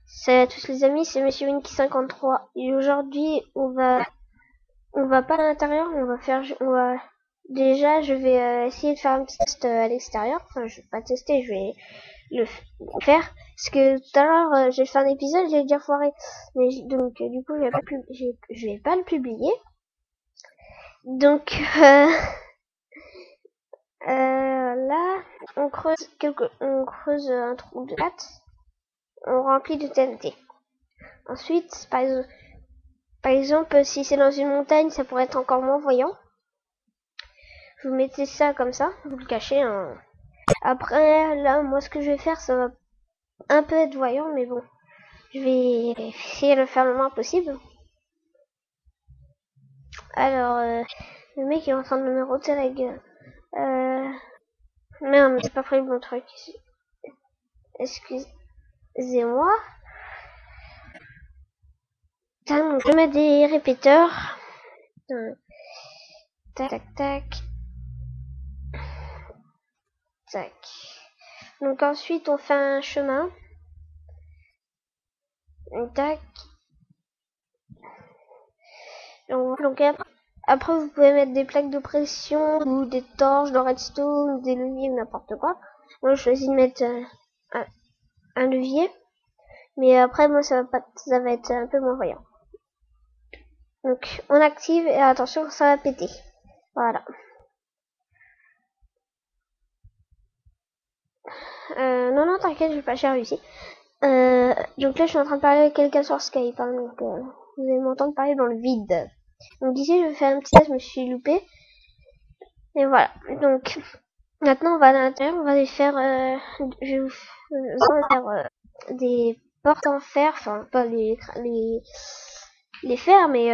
Salut à tous les amis, c'est Monsieur Winky 53 et aujourd'hui on va pas à l'intérieur, déjà je vais essayer de faire un petit test à l'extérieur. Enfin, je vais pas tester, je vais le faire parce que tout à l'heure j'ai fait un épisode, j'ai déjà foiré, mais donc du coup je vais pas le publier. Donc là on creuse un trou de 4, on remplit de TNT. Ensuite, par exemple, si c'est dans une montagne, ça pourrait être encore moins voyant. Vous mettez ça comme ça, vous le cachez. Hein. Après, là, moi, ce que je vais faire, ça va un peu être voyant, mais bon, je vais essayer de le faire le moins possible. Alors, le mec il est en train de me roter la gueule. Merde, c'est pas pris le bon truc. Excusez-moi. Donc, je mets des répéteurs. Tac, tac, tac. Tac. Donc ensuite, on fait un chemin. Tac. Donc après, vous pouvez mettre des plaques de pression ou des torches de redstone ou des leviers ou n'importe quoi. Moi, je choisis de mettre un levier. Mais après, moi, ça va être un peu moins voyant. Donc, on active et attention, ça va péter. Voilà. Non, t'inquiète, j'ai réussi. Donc là, je suis en train de parler avec quelqu'un sur Skype. Hein, donc, vous allez m'entendre parler dans le vide. Donc ici, je vais faire un petit test, je me suis loupé. Et voilà. Donc, maintenant, on va à l'intérieur, on va les faire, je vais vous faire des portes en fer, enfin, pas les faire, mais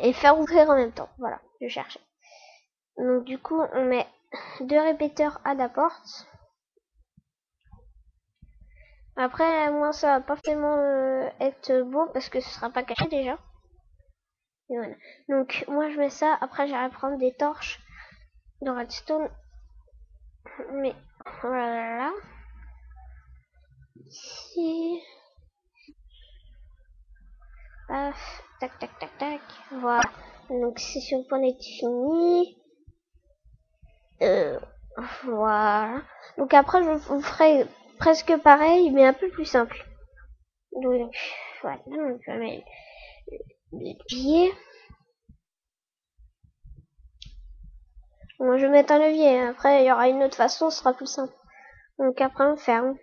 et faire ouvrir en même temps. Voilà, je cherchais. Donc, du coup, on met 2 répéteurs à la porte. Après, moi, ça va pas forcément être beau parce que ce sera pas caché déjà. Et voilà. Donc, moi, je mets ça. Après, j'irai prendre des torches de redstone. Mais voilà. Ici. Paf. Tac, tac, tac, tac. Voilà. Donc, c'est sur le point d'être fini. Voilà. Donc, après, je vous ferai presque pareil, mais un peu plus simple. Donc, voilà. Donc, je mets les pieds. Moi, je vais mettre un levier. Après, il y aura une autre façon, ce sera plus simple. Donc, après, on ferme.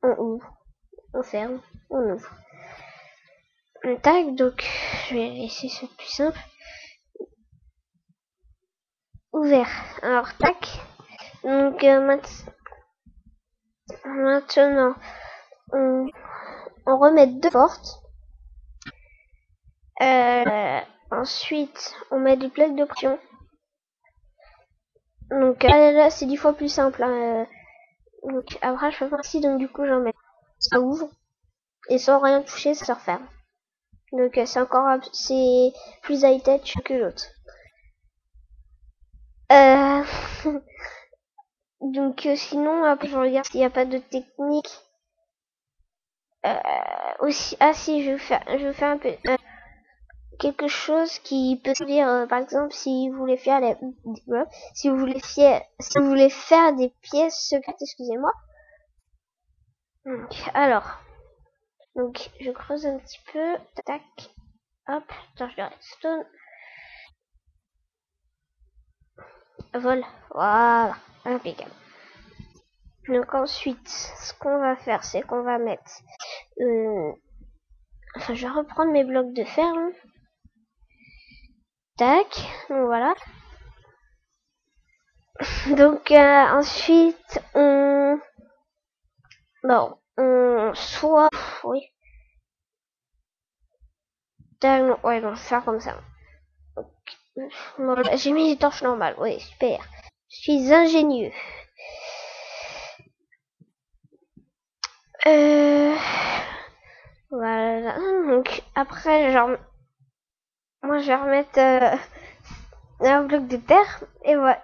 On ouvre. On ferme. On ouvre. Tac, donc, je vais laisser ça plus simple. Ouvert. Alors, tac. Donc, maintenant, on remet 2 portes. Ensuite, on met des plaques de pression. Donc, là, c'est 10 fois plus simple. Hein. Donc, après, je fais ainsi. Donc, du coup, j'en mets. Ça ouvre. Et sans rien toucher, ça se referme. Donc, c'est plus high-tech que l'autre. Donc, sinon, après, je regarde s'il n'y a pas de technique. Aussi, si, je vais faire un peu quelque chose qui peut servir, par exemple, si vous voulez faire si vous voulez faire des pièces secrètes, excusez-moi. Donc, je creuse un petit peu, tac, hop, torche de redstone, vol, voilà, impeccable. Donc ensuite, ce qu'on va faire, c'est qu'on va mettre, je vais reprendre mes blocs de fer, hein. Tac, donc voilà. Donc ensuite, oui. Tac, non, ouais, non, faire comme ça. J'ai mis les torches normales, oui, super. Je suis ingénieux. Voilà. Donc après, moi je vais remettre un bloc de terre et voilà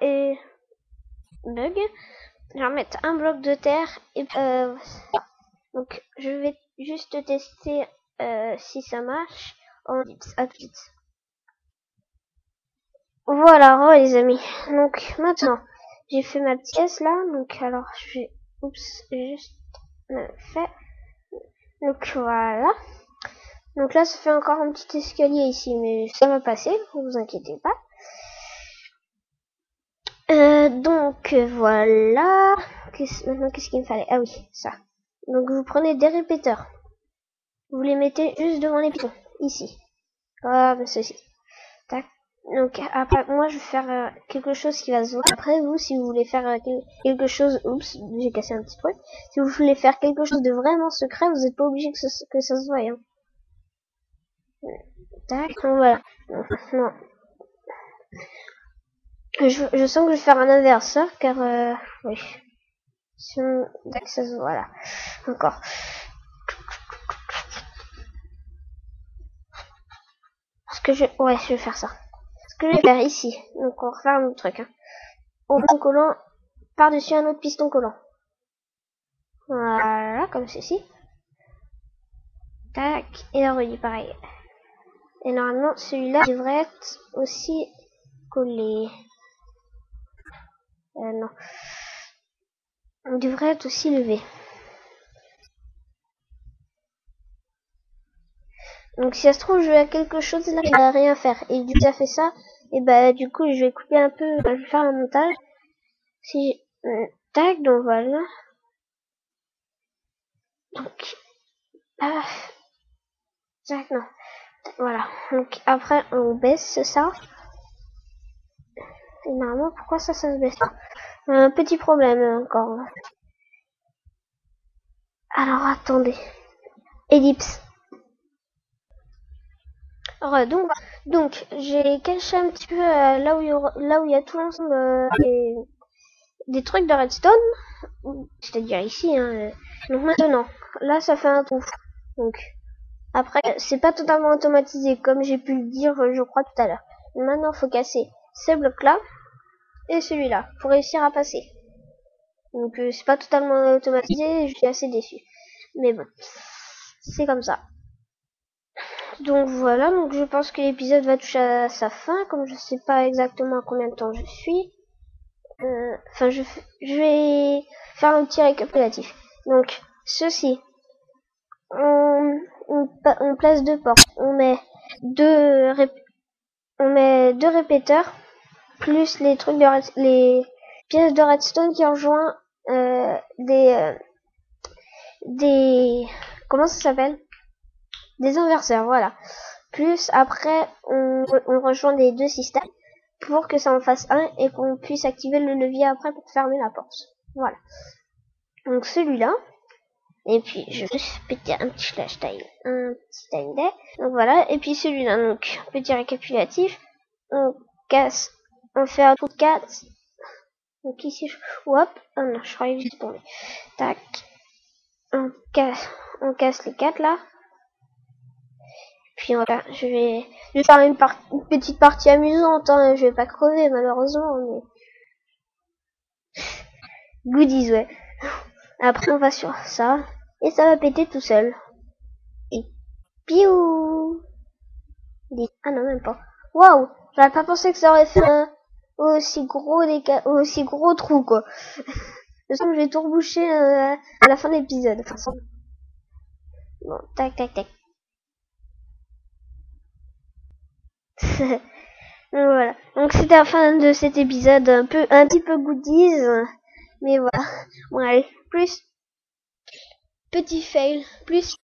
bug. Je vais remettre un bloc de terre et donc je vais juste tester si ça marche. En dips, à tout de suite. Voilà, les amis. Donc maintenant, j'ai fait ma pièce là. Donc alors, je vais, juste fait. Donc voilà. Donc là, ça fait encore un petit escalier ici, mais ça va passer, ne vous inquiétez pas. Donc voilà. Maintenant, qu'est-ce qu'il me fallait? Ah oui, ça. Donc vous prenez des répéteurs. Vous les mettez juste devant les pitons, ici. Comme ceci. Tac. Donc après, moi je vais faire quelque chose qui va se voir. Après vous, si vous voulez faire quelque chose, oups, j'ai cassé un petit truc. Si vous voulez faire quelque chose de vraiment secret, vous n'êtes pas obligé que ça se voie. Hein. Tac, donc voilà. Non. Je sens que je vais faire un inverseur, car oui. Tac, ça se voit là. Encore. Ouais, je vais faire ça. Ce que je vais faire ici. Donc on va refaire un autre truc. Hein. Un piston collant par-dessus un autre piston collant. Voilà, comme ceci. Tac. Et là, on pareil. Et normalement, celui-là devrait être aussi collé. Non. On devrait être aussi levé. Donc si ça se trouve, je vais à quelque chose là qui va rien faire. Et du coup, ça fait ça. Et bah du coup, je vais couper un peu. Je vais faire un montage. Si tac, donc voilà. Donc tac, non. Voilà. Donc après, on baisse ça. Et normalement, pourquoi ça se baisse pas? Un petit problème encore. Alors attendez. Ellipse. Alors, donc j'ai caché un petit peu là où il y a tout l'ensemble des trucs de redstone, c'est-à-dire ici. Hein, donc maintenant, là ça fait un trou. Donc après, c'est pas totalement automatisé comme j'ai pu le dire, je crois tout à l'heure. Maintenant, faut casser ce bloc-là et celui-là pour réussir à passer. Donc c'est pas totalement automatisé, je suis assez déçu. Mais bon, c'est comme ça. Donc voilà, donc je pense que l'épisode va toucher à sa fin, comme je sais pas exactement à combien de temps je suis. Enfin, je vais faire un petit récapitulatif. Donc, ceci, on place deux portes, on met deux répéteurs, plus les trucs les pièces de redstone qui rejoignent des comment ça s'appelle, des inverseurs, voilà. Plus après on rejoint les deux systèmes pour que ça en fasse un et qu'on puisse activer le levier après pour fermer la porte. Voilà. Donc celui-là. Et puis je vais péter un petit flash time, un petit time day. Donc voilà. Et puis celui-là, donc petit récapitulatif. On casse, on fait un trou de 4. Donc ici, hop, oh non, je croyais que j'étais tombé. Tac. On casse les 4 là. Puis voilà, je vais faire une petite partie amusante, hein. Je vais pas crever malheureusement, mais goodies, ouais. Après on va sur ça et ça va péter tout seul. Et piou. Ah non, même pas. Waouh, j'avais pas pensé que ça aurait fait un aussi gros trou quoi. De toute façon, je vais tout reboucher à la fin de l'épisode. Enfin, bon, tac tac tac. Voilà. Donc c'était la fin de cet épisode un petit peu goodies, mais voilà. Bon allez, plus petit fail, plus